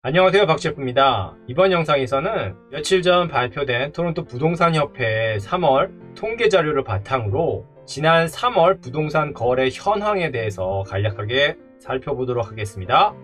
안녕하세요, 박셰프입니다. 이번 영상에서는 며칠 전 발표된 토론토 부동산협회의 3월 통계 자료를 바탕으로 지난 3월 부동산 거래 현황에 대해서 간략하게 살펴보도록 하겠습니다.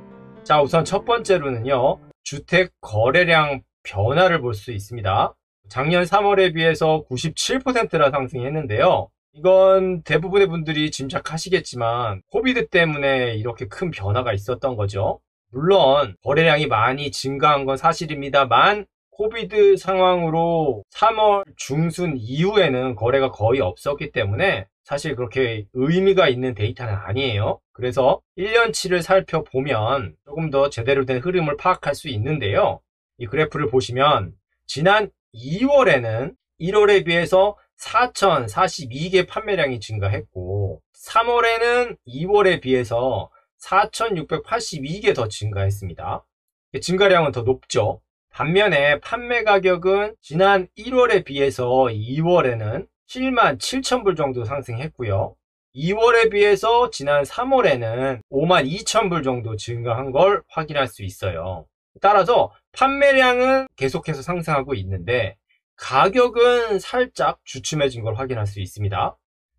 자, 우선 첫 번째로는요, 주택 거래량 변화를 볼 수 있습니다. 작년 3월에 비해서 97%나 상승했는데요. 이건 대부분의 분들이 짐작하시겠지만 코비드 때문에 이렇게 큰 변화가 있었던 거죠. 물론 거래량이 많이 증가한 건 사실입니다만 코비드 상황으로 3월 중순 이후에는 거래가 거의 없었기 때문에 사실 그렇게 의미가 있는 데이터는 아니에요. 그래서 1년치를 살펴보면 조금 더 제대로 된 흐름을 파악할 수 있는데요. 이 그래프를 보시면 지난 2월에는 1월에 비해서 4,042개 판매량이 증가했고 3월에는 2월에 비해서 4,682개 더 증가했습니다. 증가량은 더 높죠. 반면에 판매 가격은 지난 1월에 비해서 2월에는 7만 7천 불 정도 상승했고요. 2월에 비해서 지난 3월에는 5만 2천 불 정도 증가한 걸 확인할 수 있어요. 따라서 판매량은 계속해서 상승하고 있는데 가격은 살짝 주춤해진 걸 확인할 수 있습니다.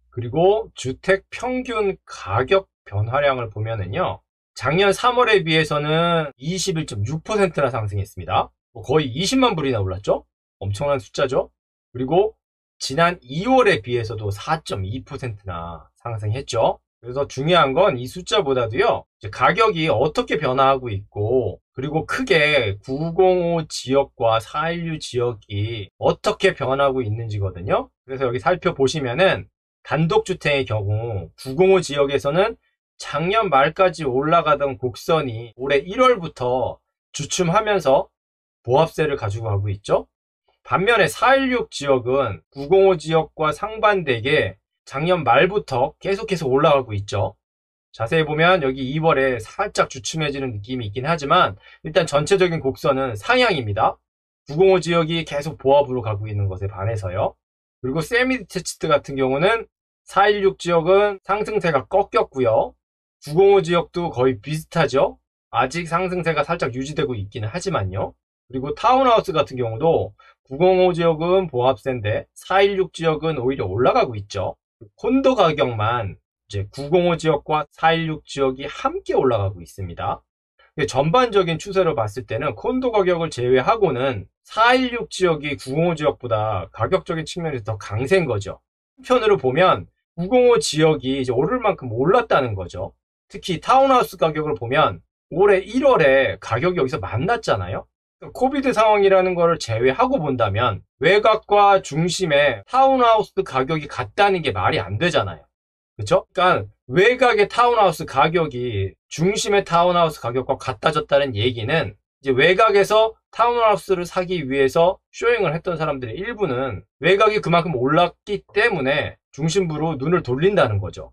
그리고 주택 평균 가격 변화량을 보면은요, 작년 3월에 비해서는 21.6%나 상승했습니다. 거의 20만 불이나 올랐죠? 엄청난 숫자죠? 그리고 지난 2월에 비해서도 4.2%나 상승했죠? 그래서 중요한 건 이 숫자보다도요, 가격이 어떻게 변화하고 있고, 그리고 크게 905 지역과 416 지역이 어떻게 변하고 있는지거든요. 그래서 여기 살펴보시면은 단독주택의 경우 905 지역에서는 작년 말까지 올라가던 곡선이 올해 1월부터 주춤하면서 보합세를 가지고 가고 있죠. 반면에 416 지역은 905 지역과 상반되게 작년 말부터 계속해서 올라가고 있죠. 자세히 보면 여기 2월에 살짝 주춤해지는 느낌이 있긴 하지만 일단 전체적인 곡선은 상향입니다. 905 지역이 계속 보합으로 가고 있는 것에 반해서요. 그리고 세미디테치트 같은 경우는 416 지역은 상승세가 꺾였고요. 905 지역도 거의 비슷하죠. 아직 상승세가 살짝 유지되고 있기는 하지만요. 그리고 타운하우스 같은 경우도 905 지역은 보합세인데 416 지역은 오히려 올라가고 있죠. 콘도 가격만 이제 905 지역과 416 지역이 함께 올라가고 있습니다. 전반적인 추세로 봤을 때는 콘도 가격을 제외하고는 416 지역이 905 지역보다 가격적인 측면에서 더 강세인 거죠. 한편으로 보면 905 지역이 이제 오를 만큼 올랐다는 거죠. 특히 타운하우스 가격을 보면 올해 1월에 가격이 여기서 만났잖아요. 코비드 상황이라는 것을 제외하고 본다면 외곽과 중심에 타운하우스 가격이 같다는 게 말이 안 되잖아요. 그렇죠? 그러니까 외곽의 타운하우스 가격이 중심의 타운하우스 가격과 같아졌다는 얘기는 이제 외곽에서 타운하우스를 사기 위해서 쇼잉을 했던 사람들의 일부는 외곽이 그만큼 올랐기 때문에 중심부로 눈을 돌린다는 거죠.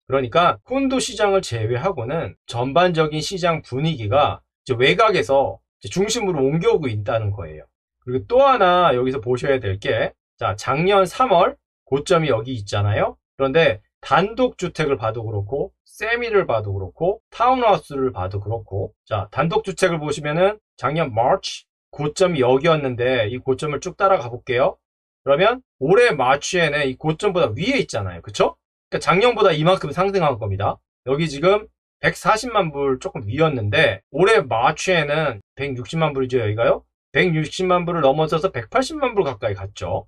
그러니까 콘도 시장을 제외하고는 전반적인 시장 분위기가 이제 외곽에서 이제 중심으로 옮겨오고 있다는 거예요. 그리고 또 하나 여기서 보셔야 될 게, 자, 작년 3월 고점이 여기 있잖아요. 그런데 단독주택을 봐도 그렇고 세미를 봐도 그렇고 타운하우스를 봐도 그렇고, 자, 단독주택을 보시면은 작년 마치 고점이 여기였는데 이 고점을 쭉 따라가 볼게요. 그러면 올해 마치에는 이 고점보다 위에 있잖아요. 그쵸? 그러니까 작년보다 이만큼 상승한 겁니다. 여기 지금 140만 불 조금 위였는데 올해 마치에는 160만 불이죠. 여기가요. 160만 불을 넘어서서 180만 불 가까이 갔죠.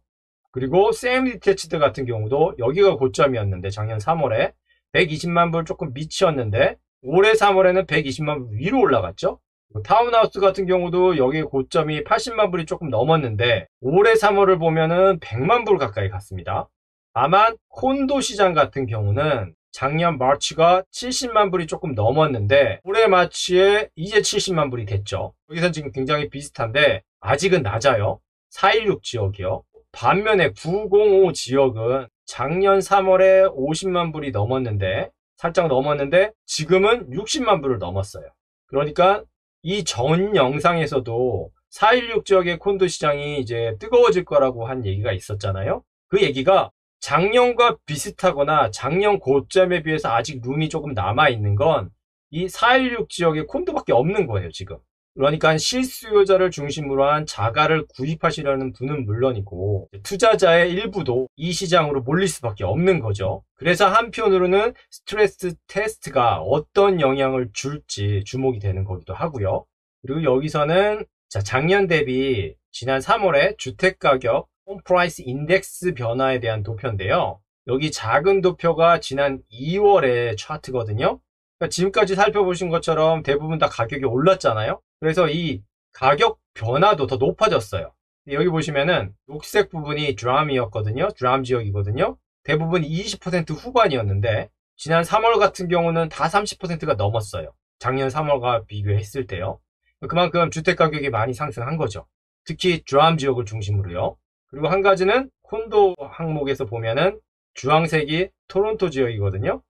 그리고 세미디테치드 같은 경우도 여기가 고점이었는데 작년 3월에 120만 불 조금 밑이었는데 올해 3월에는 120만 불 위로 올라갔죠. 타운하우스 같은 경우도 여기 고점이 80만 불이 조금 넘었는데 올해 3월을 보면은 100만 불 가까이 갔습니다. 다만 콘도 시장 같은 경우는 작년 마치가 70만 불이 조금 넘었는데 올해 마치에 이제 70만 불이 됐죠. 여기선 지금 굉장히 비슷한데 아직은 낮아요. 416 지역이요. 반면에 905 지역은 작년 3월에 50만 불이 넘었는데 살짝 넘었는데 지금은 60만 불을 넘었어요. 그러니까 이 전 영상에서도 416 지역의 콘도 시장이 이제 뜨거워질 거라고 한 얘기가 있었잖아요. 그 얘기가 작년과 비슷하거나 작년 고점에 비해서 아직 룸이 조금 남아있는 건 이 416 지역의 콘도밖에 없는 거예요, 지금. 그러니까 실수요자를 중심으로 한 자가를 구입하시려는 분은 물론이고 투자자의 일부도 이 시장으로 몰릴 수밖에 없는 거죠. 그래서 한편으로는 스트레스 테스트가 어떤 영향을 줄지 주목이 되는 거기도 하고요. 그리고 여기서는 작년 대비 지난 3월에 주택가격 홈프라이스 인덱스 변화에 대한 도표인데요. 여기 작은 도표가 지난 2월의 차트거든요. 그러니까 지금까지 살펴보신 것처럼 대부분 다 가격이 올랐잖아요. 그래서 이 가격 변화도 더 높아졌어요. 여기 보시면은 녹색 부분이 드람이었거든요. 드람 지역이거든요. 대부분 20% 후반이었는데 지난 3월 같은 경우는 다 30%가 넘었어요. 작년 3월과 비교했을 때요. 그만큼 주택 가격이 많이 상승한 거죠. 특히 드람 지역을 중심으로요. 그리고 한 가지는 콘도 항목에서 보면은 주황색이 토론토 지역이거든요.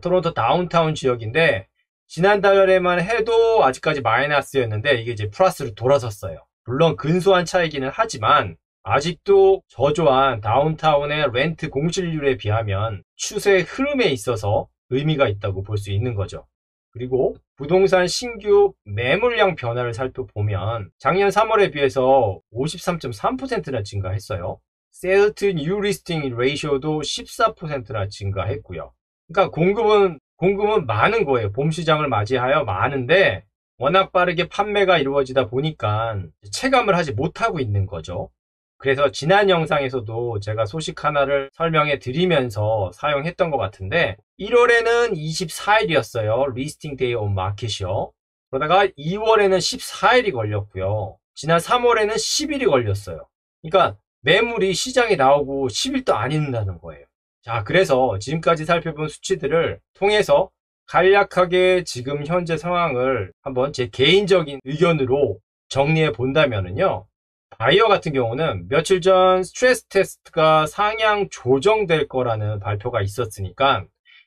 토론토 다운타운 지역인데 지난달에만 해도 아직까지 마이너스였는데 이게 이제 플러스로 돌아섰어요. 물론 근소한 차이기는 하지만 아직도 저조한 다운타운의 렌트 공실률에 비하면 추세 흐름에 있어서 의미가 있다고 볼 수 있는 거죠. 그리고 부동산 신규 매물량 변화를 살펴보면 작년 3월에 비해서 53.3%나 증가했어요. Sale to New Listing Ratio도 14%나 증가했고요. 그러니까 공급은 많은 거예요. 봄 시장을 맞이하여 많은데 워낙 빠르게 판매가 이루어지다 보니까 체감을 하지 못하고 있는 거죠. 그래서 지난 영상에서도 제가 소식 하나를 설명해 드리면서 사용했던 것 같은데 1월에는 24일이었어요. 리스팅 데이 온 마켓이요. 그러다가 2월에는 14일이 걸렸고요. 지난 3월에는 10일이 걸렸어요. 그러니까 매물이 시장에 나오고 10일도 안 있는다는 거예요. 자, 그래서 지금까지 살펴본 수치들을 통해서 간략하게 지금 현재 상황을 한번 제 개인적인 의견으로 정리해 본다면은요. 바이어 같은 경우는 며칠 전 스트레스 테스트가 상향 조정될 거라는 발표가 있었으니까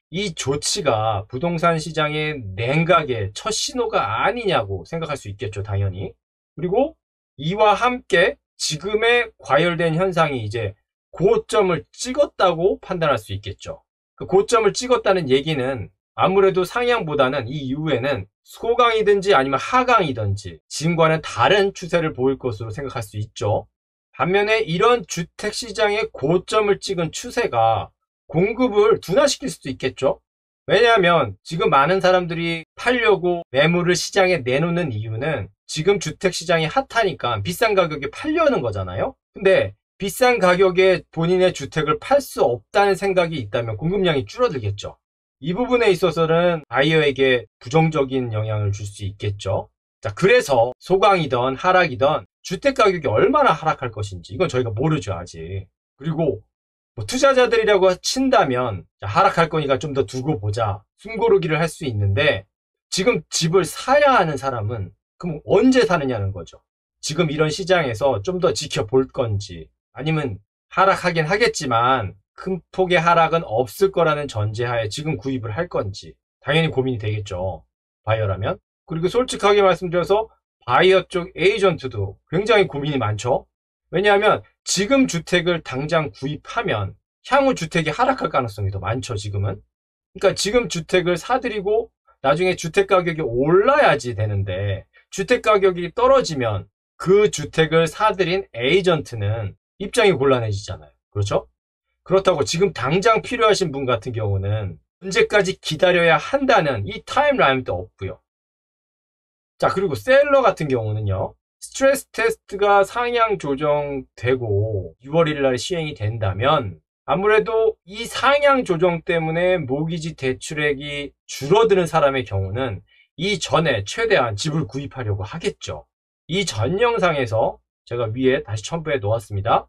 이 조치가 부동산 시장의 냉각의 첫 신호가 아니냐고 생각할 수 있겠죠, 당연히. 그리고 이와 함께 지금의 과열된 현상이 이제 고점을 찍었다고 판단할 수 있겠죠. 그 고점을 찍었다는 얘기는 아무래도 상향보다는 이 이후에는 소강이든지 아니면 하강이든지 지금과는 다른 추세를 보일 것으로 생각할 수 있죠. 반면에 이런 주택시장의 고점을 찍은 추세가 공급을 둔화시킬 수도 있겠죠. 왜냐하면 지금 많은 사람들이 팔려고 매물을 시장에 내놓는 이유는 지금 주택시장이 핫하니까 비싼 가격에 팔려는 거잖아요. 근데 비싼 가격에 본인의 주택을 팔 수 없다는 생각이 있다면 공급량이 줄어들겠죠. 이 부분에 있어서는 바이어에게 부정적인 영향을 줄 수 있겠죠. 자, 그래서 소강이든 하락이든 주택 가격이 얼마나 하락할 것인지 이건 저희가 모르죠, 아직. 그리고 뭐 투자자들이라고 친다면 하락할 거니까 좀 더 두고 보자. 숨고르기를 할 수 있는데 지금 집을 사야 하는 사람은 그럼 언제 사느냐는 거죠. 지금 이런 시장에서 좀 더 지켜볼 건지 아니면 하락하긴 하겠지만 큰 폭의 하락은 없을 거라는 전제하에 지금 구입을 할 건지 당연히 고민이 되겠죠. 바이어라면. 그리고 솔직하게 말씀드려서 바이어 쪽 에이전트도 굉장히 고민이 많죠. 왜냐하면 지금 주택을 당장 구입하면 향후 주택이 하락할 가능성이 더 많죠, 지금은. 그러니까 지금 주택을 사들이고 나중에 주택 가격이 올라야지 되는데 주택 가격이 떨어지면 그 주택을 사들인 에이전트는 입장이 곤란해지잖아요. 그렇죠? 그렇다고 지금 당장 필요하신 분 같은 경우는 언제까지 기다려야 한다는 이 타임라인도 없고요. 자, 그리고 셀러 같은 경우는요. 스트레스 테스트가 상향 조정되고 6월 1일 날 시행이 된다면 아무래도 이 상향 조정 때문에 모기지 대출액이 줄어드는 사람의 경우는 이전에 최대한 집을 구입하려고 하겠죠. 이 전 영상에서 제가 위에 다시 첨부해 놓았습니다.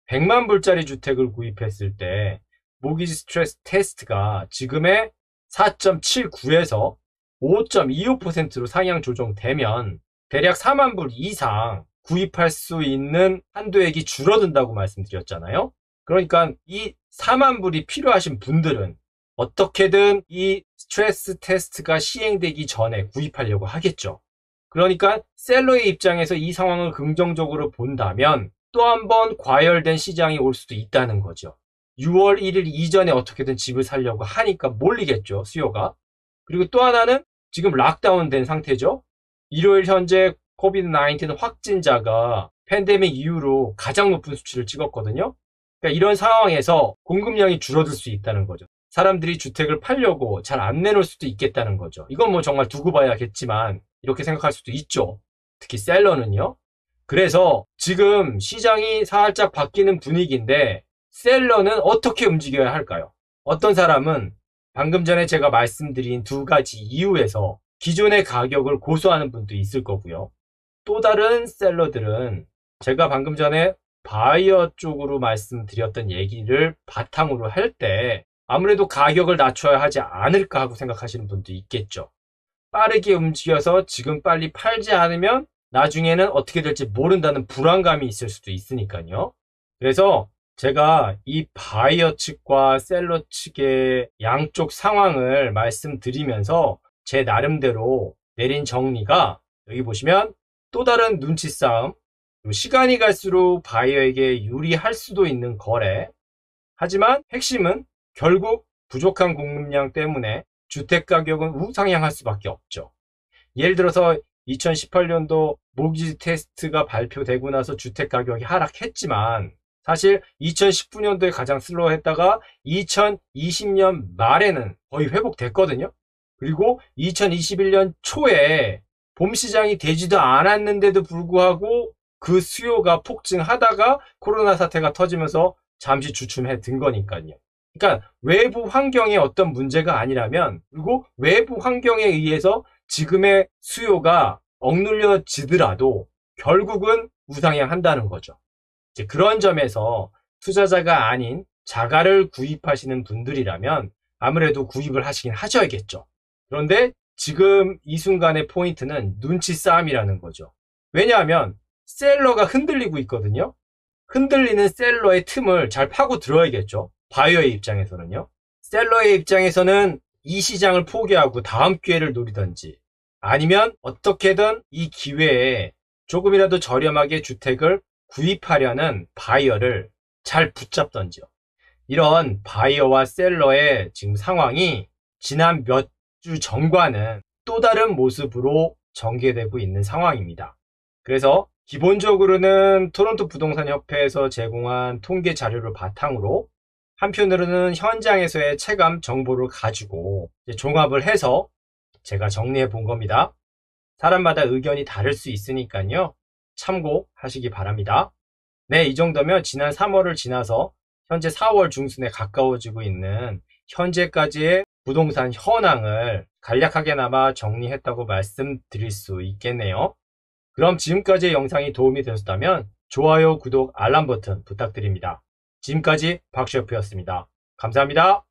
100만 불짜리 주택을 구입했을 때 모기지 스트레스 테스트가 지금의 4.79에서 5.25%로 상향 조정되면 대략 4만 불 이상 구입할 수 있는 한도액이 줄어든다고 말씀드렸잖아요. 그러니까 이 4만 불이 필요하신 분들은 어떻게든 이 스트레스 테스트가 시행되기 전에 구입하려고 하겠죠. 그러니까 셀러의 입장에서 이 상황을 긍정적으로 본다면 또 한 번 과열된 시장이 올 수도 있다는 거죠. 6월 1일 이전에 어떻게든 집을 사려고 하니까 몰리겠죠, 수요가. 그리고 또 하나는 지금 락다운 된 상태죠. 일요일 현재 코비드-19 확진자가 팬데믹 이후로 가장 높은 수치를 찍었거든요. 그러니까 이런 상황에서 공급량이 줄어들 수 있다는 거죠. 사람들이 주택을 팔려고 잘 안 내놓을 수도 있겠다는 거죠. 이건 뭐 정말 두고 봐야겠지만 이렇게 생각할 수도 있죠. 특히 셀러는요. 그래서 지금 시장이 살짝 바뀌는 분위기인데 셀러는 어떻게 움직여야 할까요? 어떤 사람은 방금 전에 제가 말씀드린 두 가지 이유에서 기존의 가격을 고수하는 분도 있을 거고요. 또 다른 셀러들은 제가 방금 전에 바이어 쪽으로 말씀드렸던 얘기를 바탕으로 할 때 아무래도 가격을 낮춰야 하지 않을까 하고 생각하시는 분도 있겠죠. 빠르게 움직여서 지금 빨리 팔지 않으면 나중에는 어떻게 될지 모른다는 불안감이 있을 수도 있으니까요. 그래서 제가 이 바이어 측과 셀러 측의 양쪽 상황을 말씀드리면서 제 나름대로 내린 정리가 여기 보시면 또 다른 눈치 싸움, 시간이 갈수록 바이어에게 유리할 수도 있는 거래. 하지만 핵심은 결국 부족한 공급량 때문에 주택가격은 우상향할 수밖에 없죠. 예를 들어서 2018년도 모기지 테스트가 발표되고 나서 주택가격이 하락했지만 사실 2019년도에 가장 슬로우했다가 2020년 말에는 거의 회복됐거든요. 그리고 2021년 초에 봄 시장이 되지도 않았는데도 불구하고 그 수요가 폭증하다가 코로나 사태가 터지면서 잠시 주춤해 든 거니까요. 그러니까 외부 환경에 어떤 문제가 아니라면 그리고 외부 환경에 의해서 지금의 수요가 억눌려지더라도 결국은 우상향한다는 거죠. 이제 그런 점에서 투자자가 아닌 자가를 구입하시는 분들이라면 아무래도 구입을 하시긴 하셔야겠죠. 그런데 지금 이 순간의 포인트는 눈치 싸움이라는 거죠. 왜냐하면 셀러가 흔들리고 있거든요. 흔들리는 셀러의 틈을 잘 파고 들어야겠죠. 바이어의 입장에서는요. 셀러의 입장에서는 이 시장을 포기하고 다음 기회를 노리든지 아니면 어떻게든 이 기회에 조금이라도 저렴하게 주택을 구입하려는 바이어를 잘 붙잡던지요. 이런 바이어와 셀러의 지금 상황이 지난 몇 주 전과는 또 다른 모습으로 전개되고 있는 상황입니다. 그래서 기본적으로는 토론토 부동산 협회에서 제공한 통계 자료를 바탕으로 한편으로는 현장에서의 체감 정보를 가지고 종합을 해서 제가 정리해 본 겁니다. 사람마다 의견이 다를 수 있으니까요. 참고하시기 바랍니다. 네, 이 정도면 지난 3월을 지나서 현재 4월 중순에 가까워지고 있는 현재까지의 부동산 현황을 간략하게나마 정리했다고 말씀드릴 수 있겠네요. 그럼 지금까지의 영상이 도움이 되셨다면 좋아요, 구독, 알람 버튼 부탁드립니다. 지금까지 박셰프였습니다. 감사합니다.